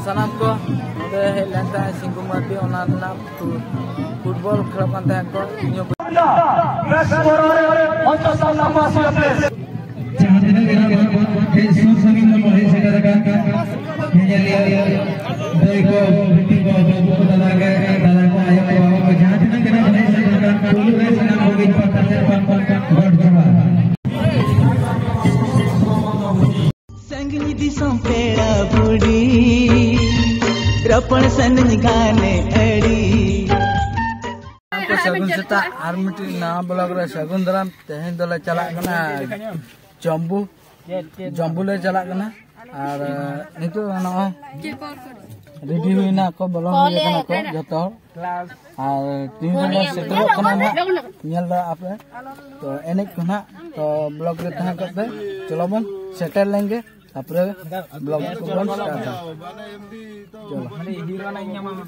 सानाम को हेज लेन सिंगु मार्डी फुटबॉल खेल को रपण सन गाने अड़ी सगुन सेता आर मिट्टी ना ब्लॉक रे सगुन दराम तेहें दले चला कना जम्बू ले चला कना और नितो ना रेडी हुईना को बोलो हुई कना को जतो और तीन जन सेटल कना ना नेल दा आपे तो एने कना तो ब्लॉक रे तहा करते चलो बन सेटल लेंगे अपने ब्लॉग को बन स्टार्ट चलो हीरो ना इन्या मामा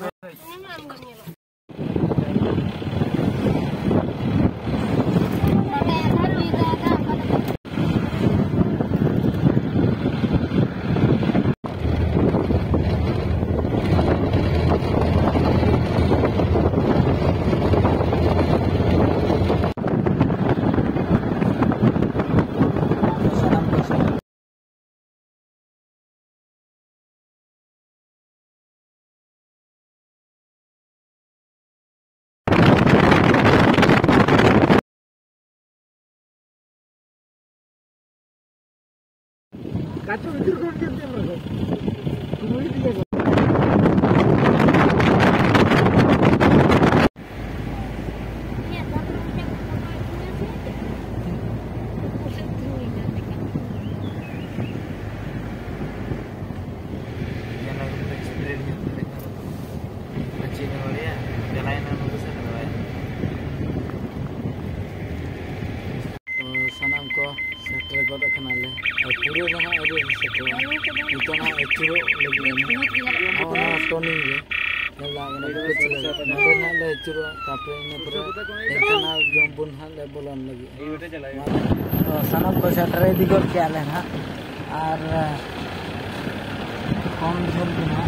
काचो इधर कौन करते हैं लोग तुम्हारी दिया सानाम को सेटर को रखना ले और पूरे रहा अरे सेटर इतना एचरो लगे ना टोनी रे चला ना नंबर ना ले एचरो तापे ने पूरा इतना जंबुन हा ले बोलन लगी तो सानाम को सेटर इदी कर के आले ना और कौन झोल बिना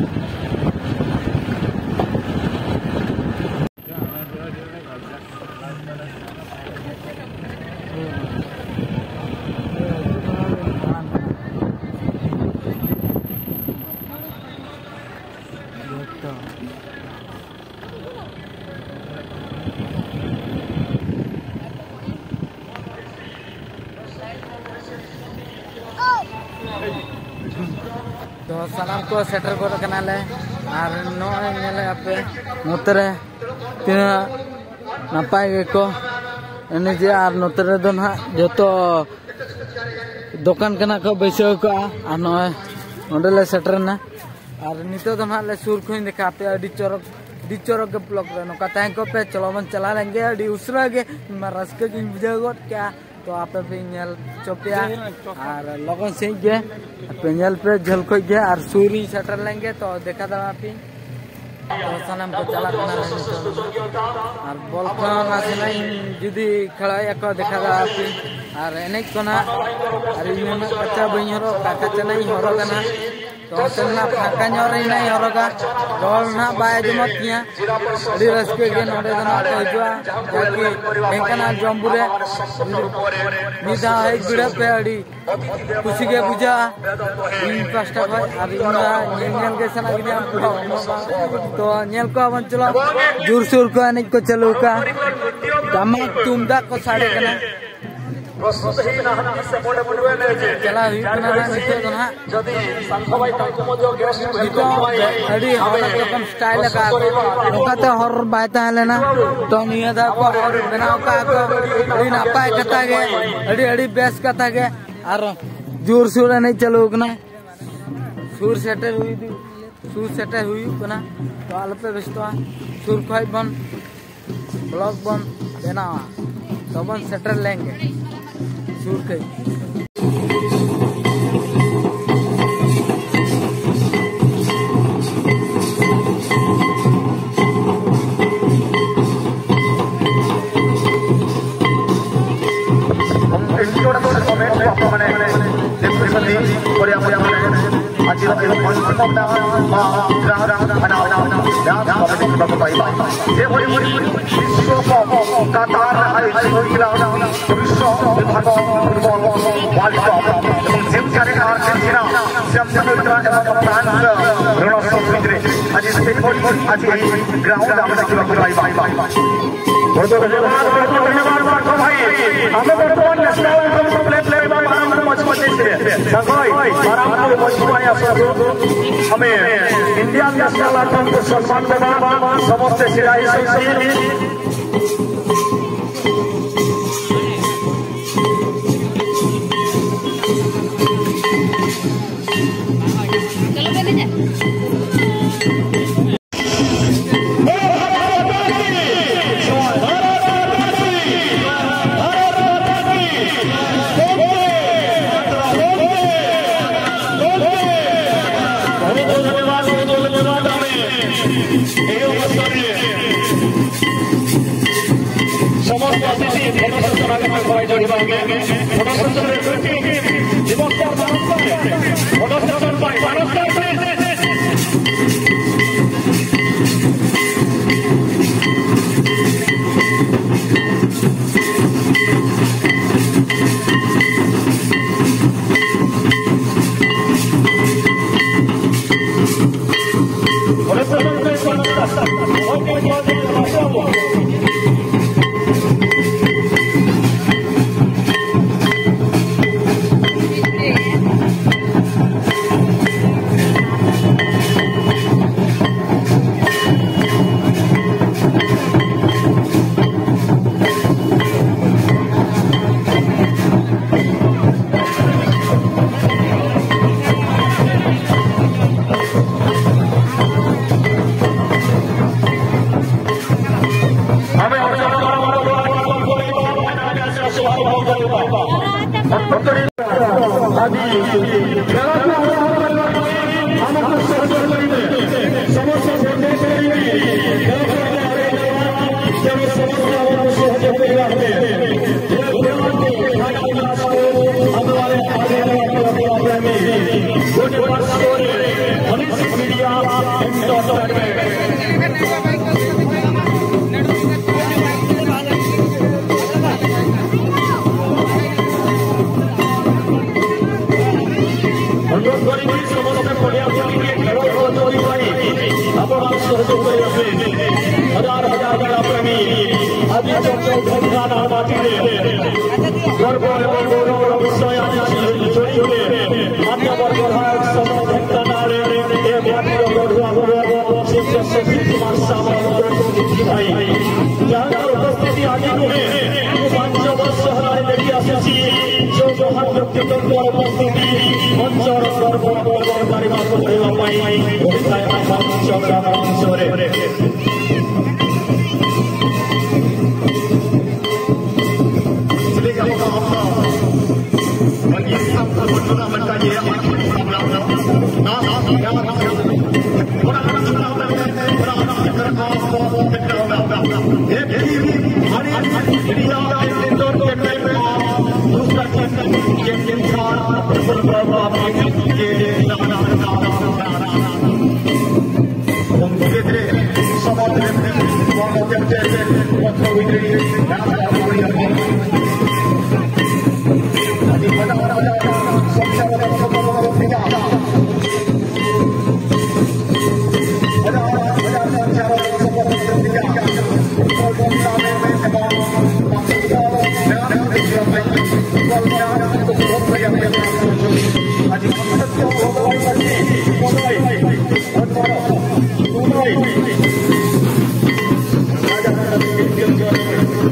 तो सानाम को सेटर को रखना ले और नॉय नेले आपे नोतरे तीना नपाय को एने जे और नोतरे दो ना जतो दुकान कना को बैसो को आ नॉय ओंडले सेटर ना और नितो तो ना ले सुर खोइन देखा पे अडी चरक के ब्लॉक रे नका ताई को पे चलो मन चला लेंगे अडी उसरा के रस्के की बुझा गोट क्या तो आप पे नेल चोपिया और लगन से जे पेंजल पे झल को जे और सूरी सेटर लेंगे तो देखा था आप तो सानाम को चला करना और बॉल को नासना जुदी खळाया को देखा था आप और एने कोना और इना कच्चा बइहरो काका नहीं हरो कना तो तेना फाका ñore नहीं हरोगा रोल ना बाय जमतिया अडी रस्के के नोडे दना को हिजुआ जाकी बेंकना जम्बुरे निदा है बिड़ा पे अडी खुशी के बुझा इन पास्टा को अब इना नेल के सना गिया तो नेल को अपन चलो जोर शोर को अनेक को चलो का धमाक तुमदा को साड़े कना चला हुई कना निते तो ना जदी संखबाई ताको मजो गेस नितो अडी हवाला कम स्टाइल का नोकाते हर बायता लेना तो निया दा को और बनाव का को अडी नापाय कता गे अडी बेस कता गे और जोर शोर नहीं चलो कना सुर सेटर हुई कना तो आलपे बेस्तवा सुर खोय बन ब्लॉक बन देना तो बन सेटर लेंगे सुर के आज हमें इंडिया नेशनल आर्मी को सम्मान देना समस्त सिराई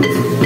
Thank you.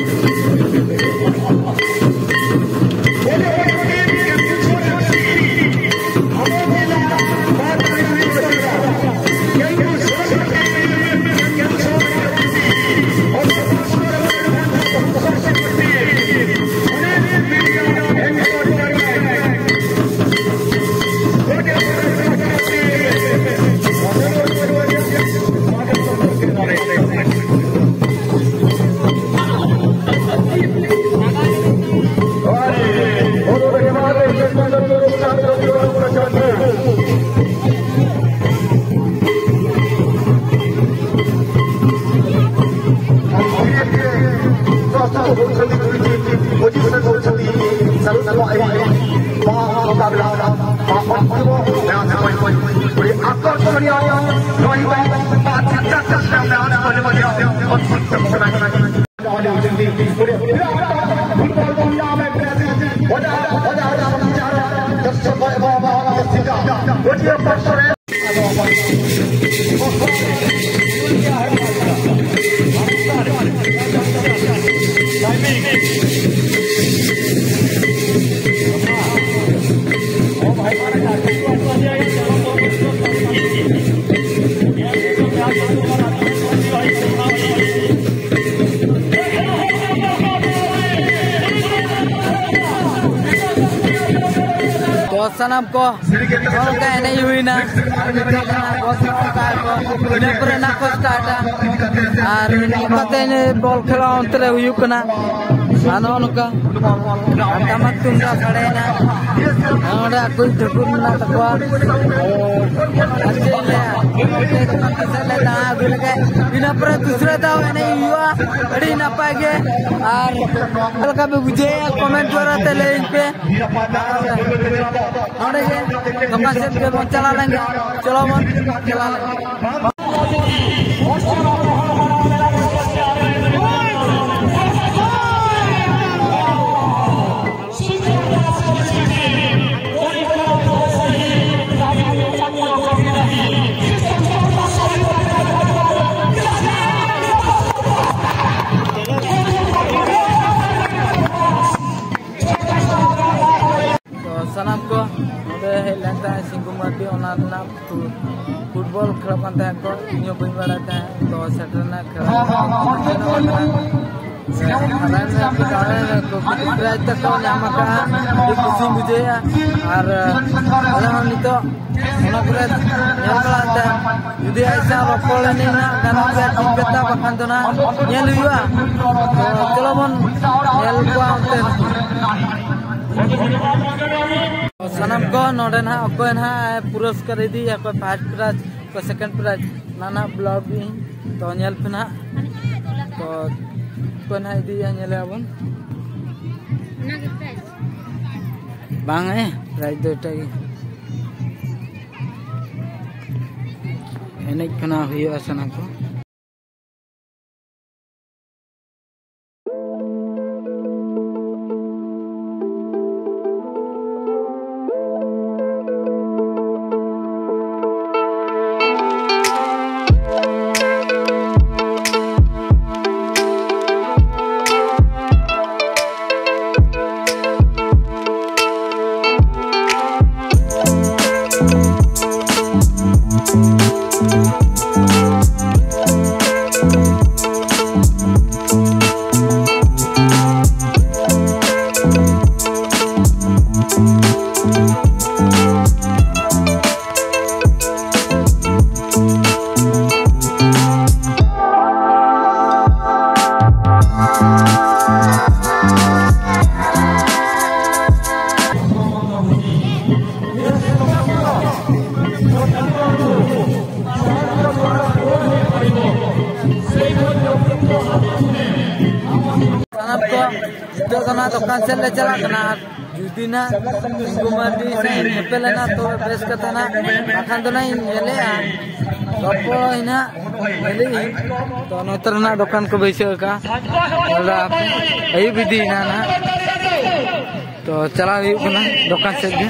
sanam ko orang ka enai huina ina pore na ko start ar nikate ne ball khela ontre huyuk kana ano nuka tamak tumra sade na ora koi dhukur na takwa achele sale na gulke ina pore dusra dao enai huwa adi napai ge ar halka be bujhe comment korate link pe और ये कपड़ा से भी चला लेंगे चलो मन चला लेंगे sanam ko ode helanta singumati ona na football club anta ko nyo boi bada ta to setrana khela harana ke kare ko prize tak ko nyama ka di kusi buje ya ar ala nito ona kore nyal kala ta judi aisa rokol ni na kana ka tiketa bakan to na nyel huwa to chalo mon nyel ko ante sanam ko node na ko na पुरस्कार दी या को first prize को second prize नाना blog भी तो nyel pena तो को ना दी ya nyel abon na ke prize bang prize do ta gi enek pena huyo sanam ko दुकान से ले चला कना जुदीना गुमादी से नेपेलना तो बेस कतना अखान तो नहीं नेले आ गप्पो इना नेले तो नोतरना दुकान को बैसे का बोला आई विधि ना ना तो चला हुई कना दुकान से भी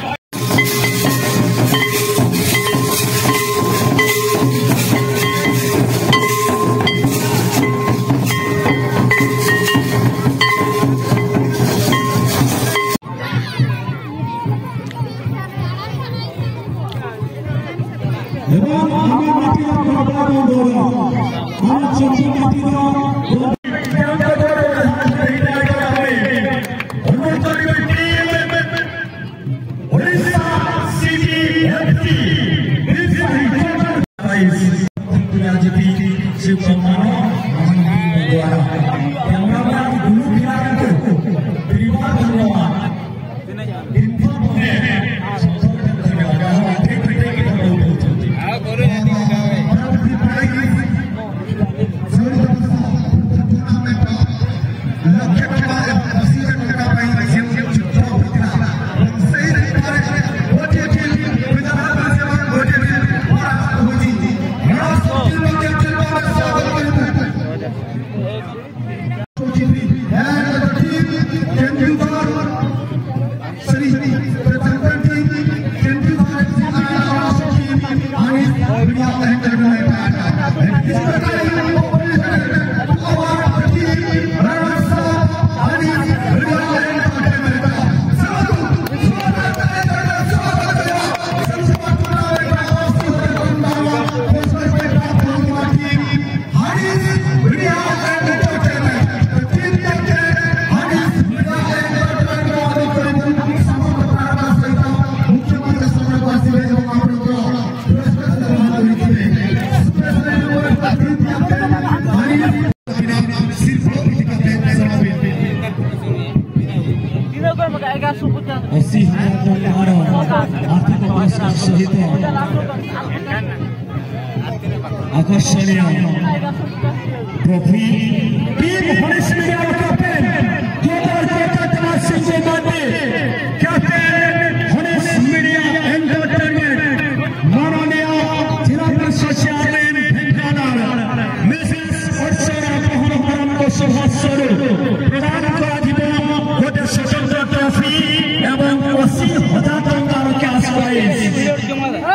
आकर्षणीय trophy team Harish Media captain captain Harish Media Entertainment माननीय जिला परिषद चेयरमैन ढेंकानाल मिसेस अर्चना मोहन को शुभस्वरूप प्रदान कराजिबो गोटे स्वतंत्र ट्रॉफी एवं 80,000 टंकार कैश प्राइज मुख्यमंत्री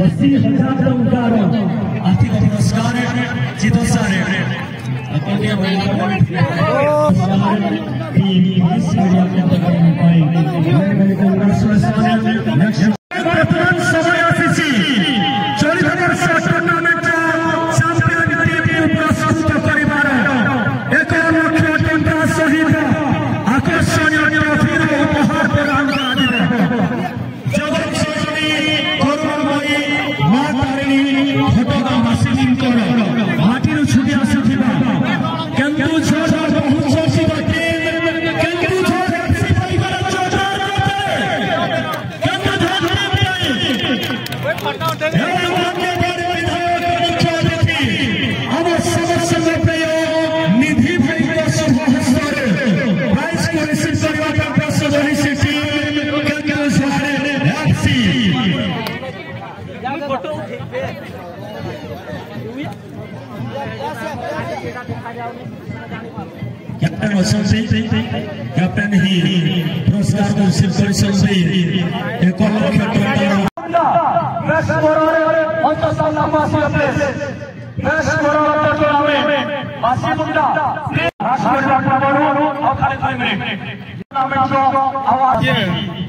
80,000 टंकार आर्थिक पुरस्कार जितोसारे कैप्टन असंते कैप्टन ही पुरस्कार को रिसीव करिसंते 1 लाख टका मैच स्कोरर अंतसा नामासी अपने मैच स्कोरर टूर्नामेंट मासी मुंडा राष्ट्रीय टूर्नामेंट और खाली 2 मिनट टूर्नामेंट को आवाज ये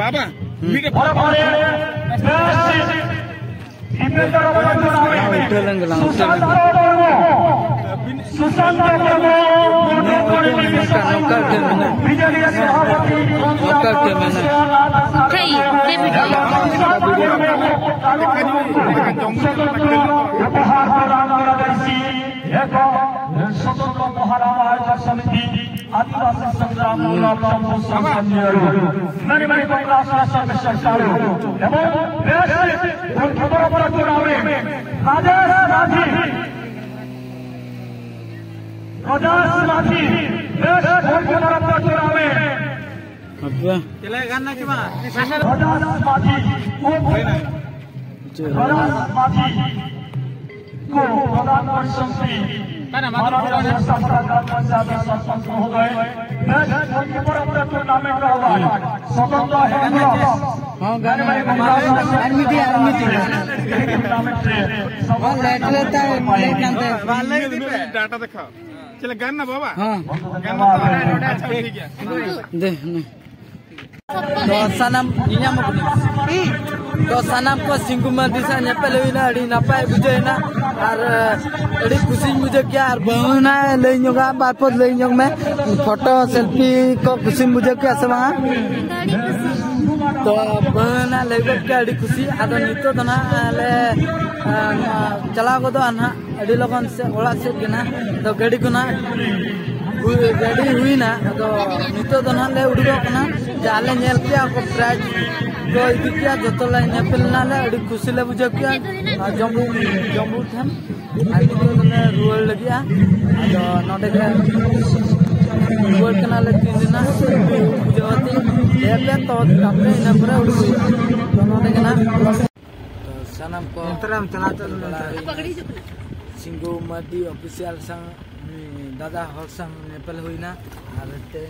बाबा मीडिया बड़े मैच इमेटर सुशांत स्वतंत्र महाराम आयोजक समिति आदिवासी संग्राम डाटा दिखाओ चले गाना बाबा तो सनम तो सनम को सिंगुमा दिशा नेपल हुई ना अड़ी नपाय बुझेना और अड़ी खुशी मुझे क्या और बहुना ले जोगा बात पर ले जोग में फोटो सेल्फी को खुशी मुझे क्या सब तो बहुना ले क्या अड़ी खुशी आदो नितो तो ना ले चला को तो ना अड़ी लोगन से ओला से ना तो गाड़ी को ना गाड़ी हुई ना तो नितो तो ना ले उड़गो कना जाले नेल किया को प्राइज को इदी किया जतो ला नेपल ना ले अड़ी खुशी ले बुझे किया जम्मू जम्मू थम आदि को ने रुल लगिया तो नोडे के रुल कना ले 3 दिन ना बुझवती ले तो अपने इन पर उड़गो तो नोडे के ना तो सनम को तरम चला सिंगु मदी ऑफिशियल संग दादा हर संग नेपल हुईना और ते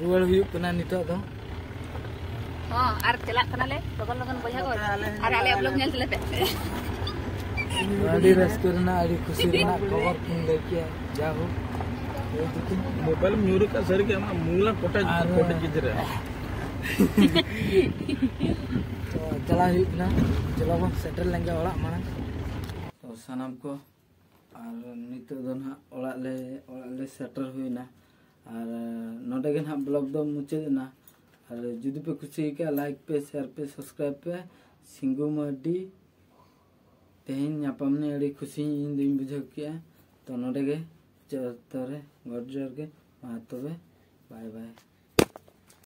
रुल हुई कना नितो दो हां आर चला कना ले लगन लगन बजा को आर आले आप लोग नेल चले पे अड़ी रेस्टोरेंट अड़ी खुशी ना खबर किन ले के जाओ मोबाइल म्यूजिक का सर के मूला कोटा जिधर है तो चला हुई ना चलो बो सेटल लेंगे ओला माना तो सनम को और नितो दो ना ओला ले सेटल हुई ना और नोडे के ना ब्लॉग दो मुचे ना और जुदी पे खुशी के लाइक पे शेयर पे सब्सक्राइब पे सिंगु मडी तेहिन यापमने अड़ी खुशी इन दिन बुझो किया तो नोडे के तोरे गॉड जोर के मा तबे बाय बाय।